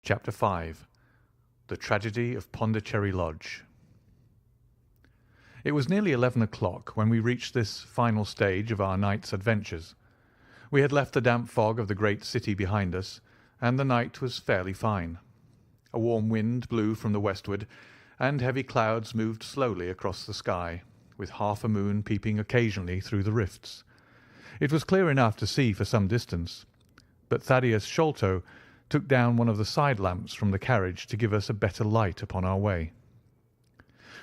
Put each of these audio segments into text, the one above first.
Chapter 5. The Tragedy of Pondicherri-Lodge. It was nearly 11 o'clock when we reached this final stage of our night's adventures. We had left the damp fog of the great city behind us, and the night was fairly fine. A warm wind blew from the westward, and heavy clouds moved slowly across the sky, with half a moon peeping occasionally through the rifts. It was clear enough to see for some distance, but Thaddeus Sholto took down one of the side lamps from the carriage to give us a better light upon our way.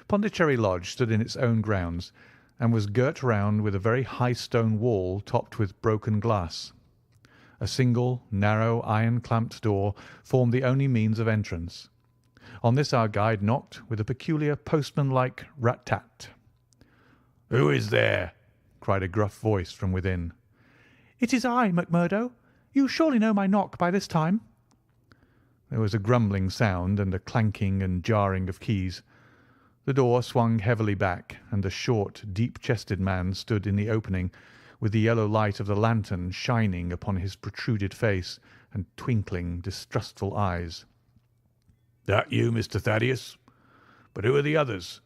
Pondicherri-Lodge stood in its own grounds, and was girt round with a very high stone wall topped with broken glass. A single, narrow, iron-clamped door formed the only means of entrance. On this our guide knocked with a peculiar postman-like rat-tat. "Who is there?" cried a gruff voice from within. "It is I, McMurdo. You surely know my knock by this time." There was a grumbling sound and a clanking and jarring of keys. The door swung heavily back, and a short, deep-chested man stood in the opening, with the yellow light of the lantern shining upon his protruded face and twinkling, distrustful eyes. "That you, Mr. Thaddeus? But who are the others?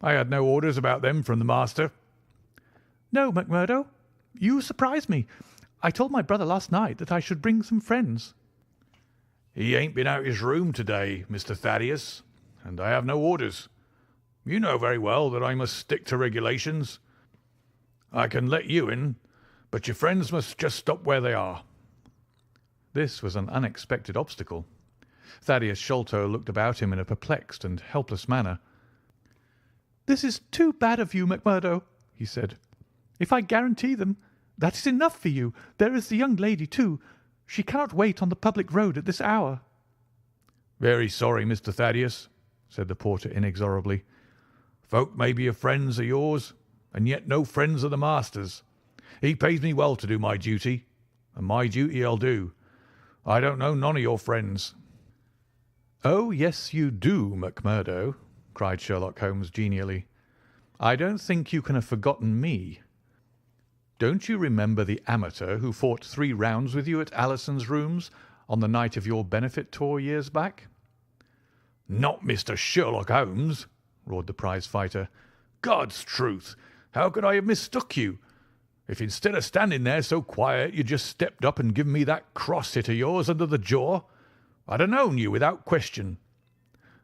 I had no orders about them from the master." "No, McMurdo. You surprised me. I told my brother last night that I should bring some friends." "He ain't been out his room to-day, Mr. Thaddeus, and I have no orders. You know very well that I must stick to regulations. I can let you in, but your friends must just stop where they are." This was an unexpected obstacle. Thaddeus Sholto looked about him in a perplexed and helpless manner. "This is too bad of you, McMurdo," he said. "If I guarantee them, that is enough for you. There is the young lady, too. She cannot wait on the public road at this hour." "Very sorry, Mr. Thaddeus," said the porter inexorably. "Folk may be friends of yours, and yet no friends of the master's. He pays me well to do my duty, and my duty I'll do. I don't know none of your friends." "Oh, yes, you do, McMurdo," cried Sherlock Holmes genially. "I don't think you can have forgotten me. Don't you remember the amateur who fought 3 rounds with you at Alison's rooms on the night of your benefit tour years back?" "Not Mr. Sherlock Holmes!" roared the prize-fighter. "God's truth, how could I have mistook you? If instead of standing there so quiet you just stepped up and given me that cross hit of yours under the jaw, I'd have known you without question.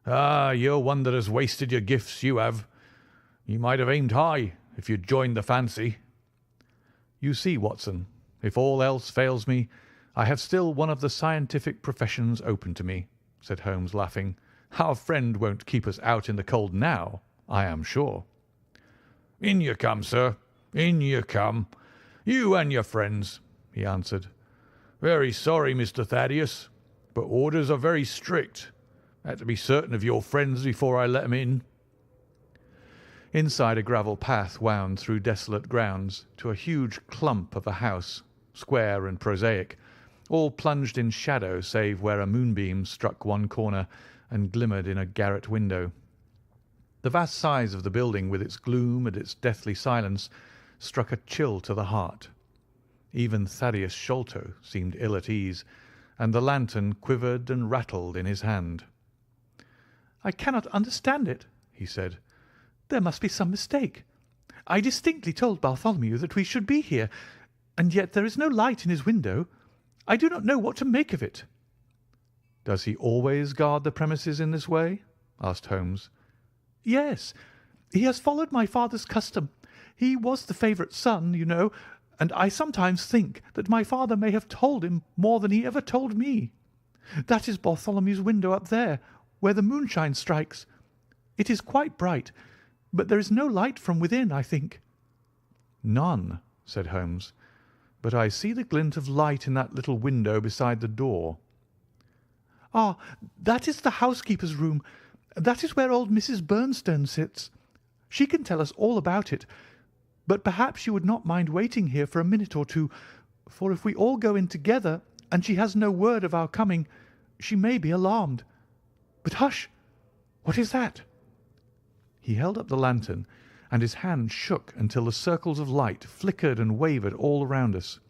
Ah, you're one that has wasted your gifts, you have. You might have aimed high if you'd joined the fancy." "You see, Watson, if all else fails me, I have still one of the scientific professions open to me," said Holmes, laughing. "Our friend won't keep us out in the cold now, I am sure." "In you come, sir, in you come. You and your friends," he answered. "Very sorry, Mr. Thaddeus, but orders are very strict. Had to be certain of your friends before I let 'em in." Inside, a gravel path wound through desolate grounds to a huge clump of a house, square and prosaic, all plunged in shadow save where a moonbeam struck one corner and glimmered in a garret window. The vast size of the building, with its gloom and its deathly silence, struck a chill to the heart. Even Thaddeus Sholto seemed ill at ease, and the lantern quivered and rattled in his hand. "I cannot understand it," he said. "There must be some mistake. I distinctly told Bartholomew that we should be here, and yet there is no light in his window. I do not know what to make of it." "Does he always guard the premises in this way?" asked Holmes. "Yes. He has followed my father's custom. He was the favourite son, you know, and I sometimes think that my father may have told him more than he ever told me. That is Bartholomew's window up there, where the moonshine strikes. It is quite bright, but there is no light from within, I think." "None," said Holmes, "but I see the glint of light in that little window beside the door." "Ah, that is the housekeeper's room. That is where old Mrs. Bernstone sits. She can tell us all about it. But perhaps you would not mind waiting here for a minute or two, for if we all go in together and she has no word of our coming, she may be alarmed. But hush! What is that?" He held up the lantern, and his hand shook until the circles of light flickered and wavered all around us.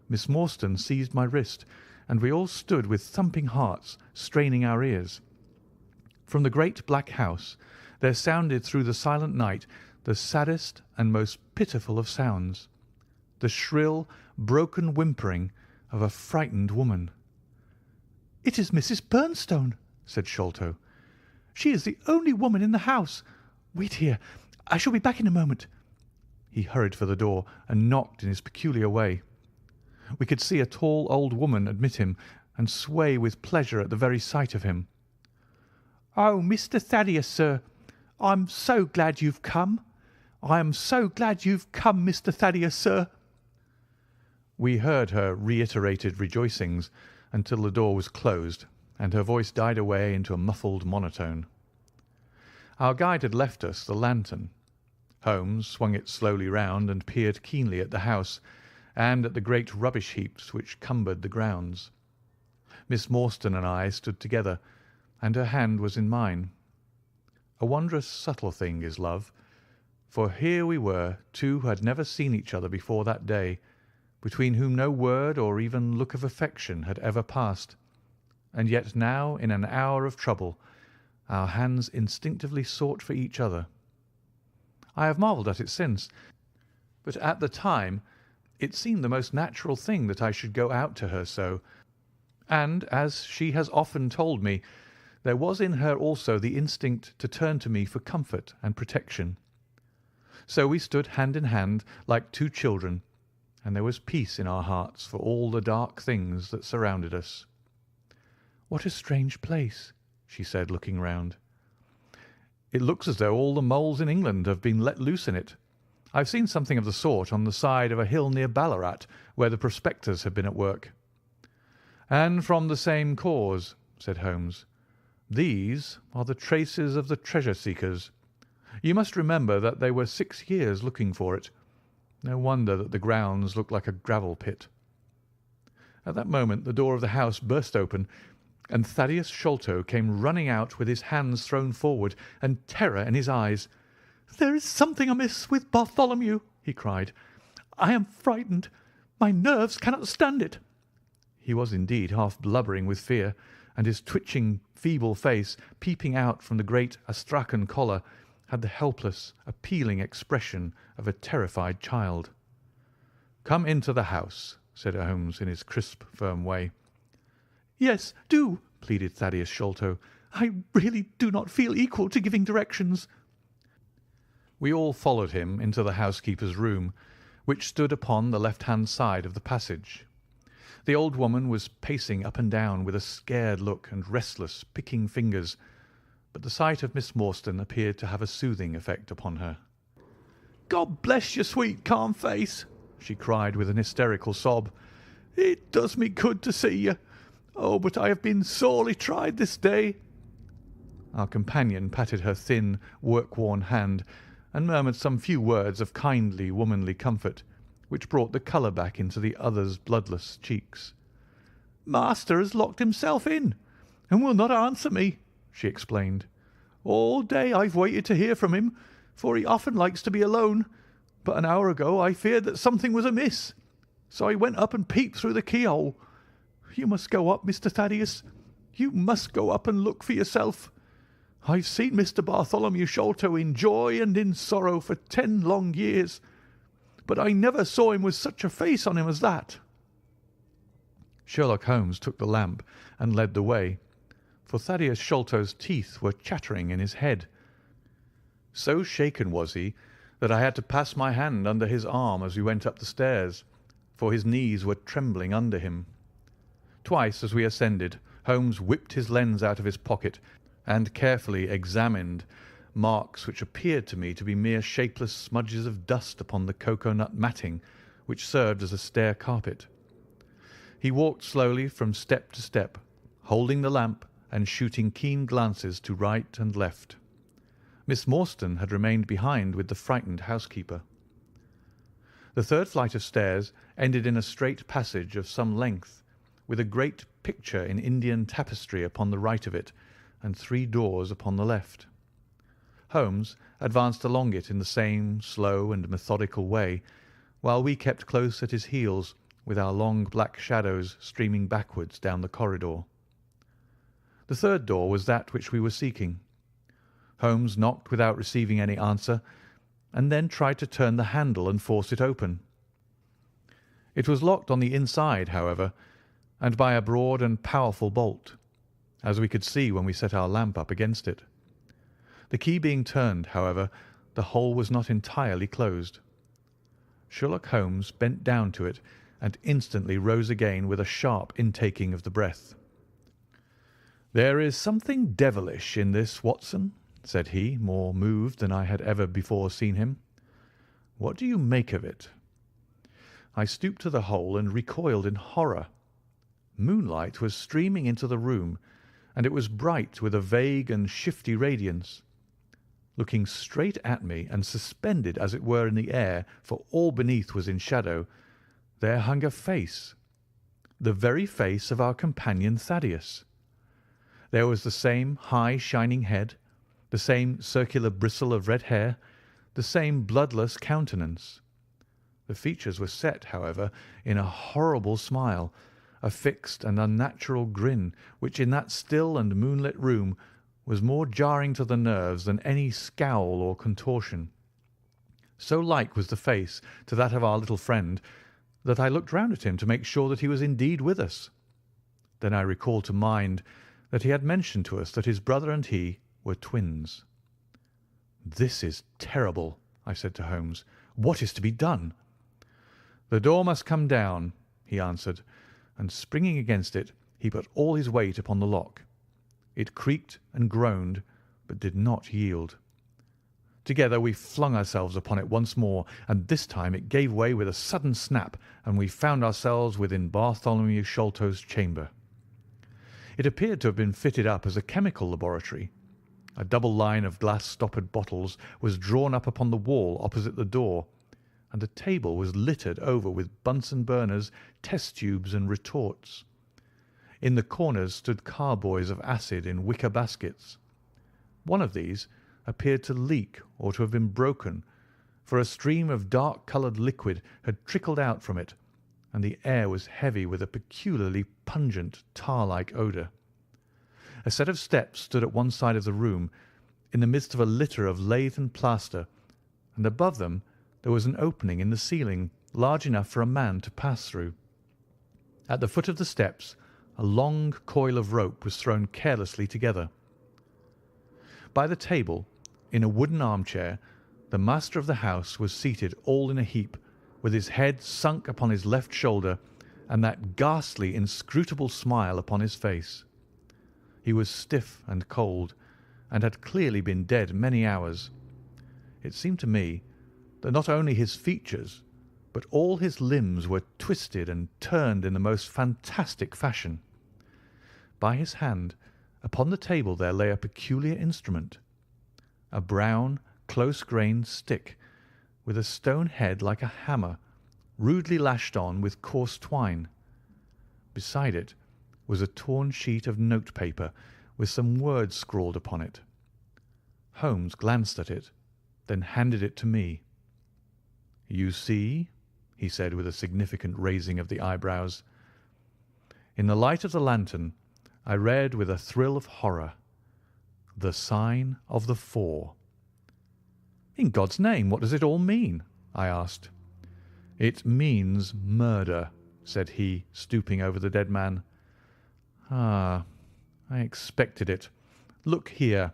Miss Morstan seized my wrist, and we all stood with thumping hearts, straining our ears. From the great black house there sounded through the silent night the saddest and most pitiful of sounds, the shrill, broken whimpering of a frightened woman. "It is Mrs. Bernstone," said Sholto. "She is the only woman in the house. Wait here. I shall be back in a moment." He hurried for the door and knocked in his peculiar way. We could see a tall old woman admit him and sway with pleasure at the very sight of him. "Oh, Mr. Thaddeus, sir, I'm so glad you've come. I am so glad you've come, Mr. Thaddeus, sir." We heard her reiterated rejoicings until the door was closed and her voice died away into a muffled monotone. Our guide had left us the lantern. Holmes swung it slowly round and peered keenly at the house and at the great rubbish heaps which cumbered the grounds. Miss Morstan and I stood together, and her hand was in mine. A wondrous subtle thing is love, for here we were, two who had never seen each other before that day, between whom no word or even look of affection had ever passed, and yet now, in an hour of trouble, our hands instinctively sought for each other. I have marvelled at it since, but at the time it seemed the most natural thing that I should go out to her so, and, as she has often told me, there was in her also the instinct to turn to me for comfort and protection. So we stood hand in hand like two children, and there was peace in our hearts for all the dark things that surrounded us. "What a strange place," she said, looking round. "It looks as though all the moles in England have been let loose in it. I've seen something of the sort on the side of a hill near Ballarat, where the prospectors have been at work." "And from the same cause," said Holmes. "These are the traces of the treasure-seekers. You must remember that they were 6 years looking for it. No wonder that the grounds look like a gravel pit." At that moment the door of the house burst open, and Thaddeus Sholto came running out with his hands thrown forward and terror in his eyes. "There is something amiss with Bartholomew," he cried. "I am frightened. My nerves cannot stand it." He was indeed half blubbering with fear, and his twitching, feeble face, peeping out from the great Astrakhan collar, had the helpless, appealing expression of a terrified child. "Come into the house," said Holmes in his crisp, firm way. "Yes, do," pleaded Thaddeus Sholto. "I really do not feel equal to giving directions." We all followed him into the housekeeper's room, which stood upon the left-hand side of the passage. The old woman was pacing up and down with a scared look and restless, picking fingers, but the sight of Miss Morstan appeared to have a soothing effect upon her. "God bless your sweet, calm face," she cried with an hysterical sob. "It does me good to see you. Oh, but I have been sorely tried this day." Our companion patted her thin, work-worn hand and murmured some few words of kindly, womanly comfort, which brought the colour back into the other's bloodless cheeks. "Master has locked himself in, and will not answer me," she explained. "All day I've waited to hear from him, for he often likes to be alone, but an hour ago I feared that something was amiss, so I went up and peeped through the keyhole. You must go up, Mr. Thaddeus. You must go up and look for yourself. I've seen Mr. Bartholomew Sholto in joy and in sorrow for 10 long years, but I never saw him with such a face on him as that." Sherlock Holmes took the lamp and led the way, for Thaddeus Sholto's teeth were chattering in his head. So shaken was he that I had to pass my hand under his arm as we went up the stairs, for his knees were trembling under him. Twice as we ascended, Holmes whipped his lens out of his pocket and carefully examined marks which appeared to me to be mere shapeless smudges of dust upon the cocoa-nut matting which served as a stair carpet. He walked slowly from step to step, holding the lamp and shooting keen glances to right and left. Miss Morstan had remained behind with the frightened housekeeper. The third flight of stairs ended in a straight passage of some length, with a great picture in Indian tapestry upon the right of it, and 3 doors upon the left. Holmes advanced along it in the same slow and methodical way, while we kept close at his heels, with our long black shadows streaming backwards down the corridor. The third door was that which we were seeking. Holmes knocked without receiving any answer, and then tried to turn the handle and force it open. It was locked on the inside, however, and by a broad and powerful bolt, as we could see when we set our lamp up against it. The key being turned, however, the hole was not entirely closed. Sherlock Holmes bent down to it and instantly rose again with a sharp intaking of the breath. "There is something devilish in this, Watson," said he, more moved than I had ever before seen him. "What do you make of it?" I stooped to the hole and recoiled in horror. Moonlight was streaming into the room, and it was bright with a vague and shifty radiance. Looking straight at me, and suspended as it were in the air, for all beneath was in shadow, there hung a face, the very face of our companion Thaddeus. There was the same high shining head, the same circular bristle of red hair, the same bloodless countenance. The features were set, however, in a horrible smile, a fixed and unnatural grin, which in that still and moonlit room was more jarring to the nerves than any scowl or contortion. So like was the face to that of our little friend that I looked round at him to make sure that he was indeed with us. Then I recalled to mind that he had mentioned to us that his brother and he were twins. "This is terrible," I said to Holmes. "What is to be done?" "The door must come down," he answered, and springing against it, he put all his weight upon the lock. It creaked and groaned, but did not yield. Together we flung ourselves upon it once more, and this time it gave way with a sudden snap, and we found ourselves within Bartholomew Sholto's chamber. It appeared to have been fitted up as a chemical laboratory. A double line of glass-stoppered bottles was drawn up upon the wall opposite the door, and the table was littered over with Bunsen burners, test tubes, and retorts. In the corners stood carboys of acid in wicker baskets. One of these appeared to leak or to have been broken, for a stream of dark-coloured liquid had trickled out from it, and the air was heavy with a peculiarly pungent tar-like odour. A set of steps stood at one side of the room, in the midst of a litter of lath and plaster, and above them there was an opening in the ceiling large enough for a man to pass through. At the foot of the steps a long coil of rope was thrown carelessly together. By the table, in a wooden armchair, the master of the house was seated all in a heap, with his head sunk upon his left shoulder, and that ghastly, inscrutable smile upon his face. He was stiff and cold, and had clearly been dead many hours. It seemed to me that not only his features, but all his limbs were twisted and turned in the most fantastic fashion. By his hand, upon the table there lay a peculiar instrument, a brown, close-grained stick, with a stone head like a hammer, rudely lashed on with coarse twine. Beside it was a torn sheet of note-paper with some words scrawled upon it. Holmes glanced at it, then handed it to me. "You see," he said with a significant raising of the eyebrows. In the light of the lantern I read with a thrill of horror, "The Sign of the Four." "In God's name, what does it all mean?" I asked. "It means murder," said he, stooping over the dead man. "Ah, I expected it. Look here."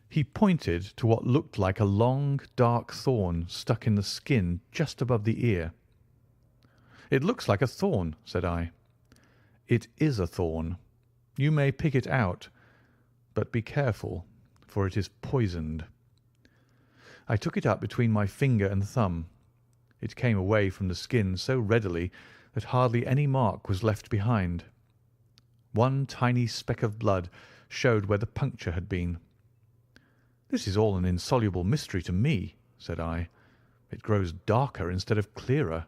He pointed to what looked like a long, dark thorn stuck in the skin just above the ear. "It looks like a thorn," said I. "It is a thorn. You may pick it out, but be careful, for it is poisoned." I took it up between my finger and thumb. It came away from the skin so readily that hardly any mark was left behind. One tiny speck of blood showed where the puncture had been. "This is all an insoluble mystery to me," said I. "It grows darker instead of clearer."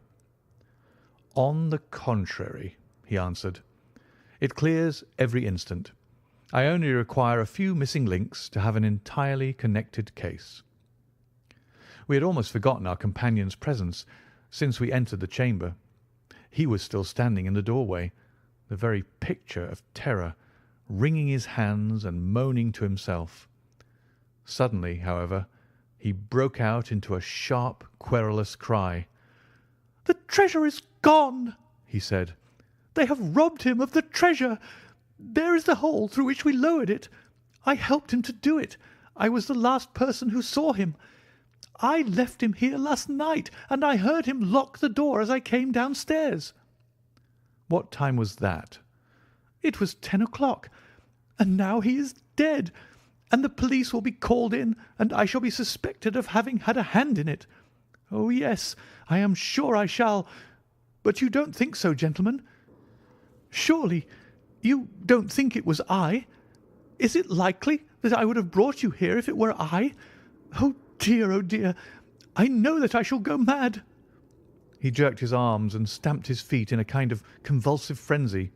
"On the contrary," he answered, "it clears every instant. I only require a few missing links to have an entirely connected case." We had almost forgotten our companion's presence since we entered the chamber. He was still standing in the doorway, the very picture of terror, wringing his hands and moaning to himself. Suddenly, however, he broke out into a sharp, querulous cry. "The treasure is gone," he said. "They have robbed him of the treasure. There is the hole through which we lowered it. I helped him to do it. I was the last person who saw him. I left him here last night, and I heard him lock the door as I came downstairs." "What time was that?" "It was 10 o'clock. And now he is dead, and the police will be called in, and I shall be suspected of having had a hand in it. Oh, yes, I am sure I shall. But you don't think so, gentlemen? Surely you don't think it was I? Is it likely that I would have brought you here if it were I? Oh, dear, I know that I shall go mad." He jerked his arms and stamped his feet in a kind of convulsive frenzy.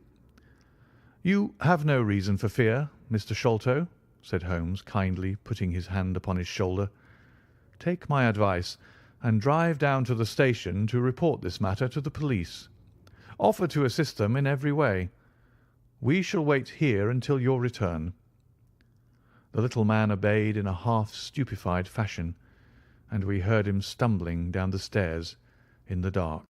"You have no reason for fear, Mr. Sholto," said Holmes, kindly putting his hand upon his shoulder. "Take my advice and drive down to the station to report this matter to the police. Offer to assist them in every way. We shall wait here until your return." The little man obeyed in a half-stupefied fashion, and we heard him stumbling down the stairs in the dark.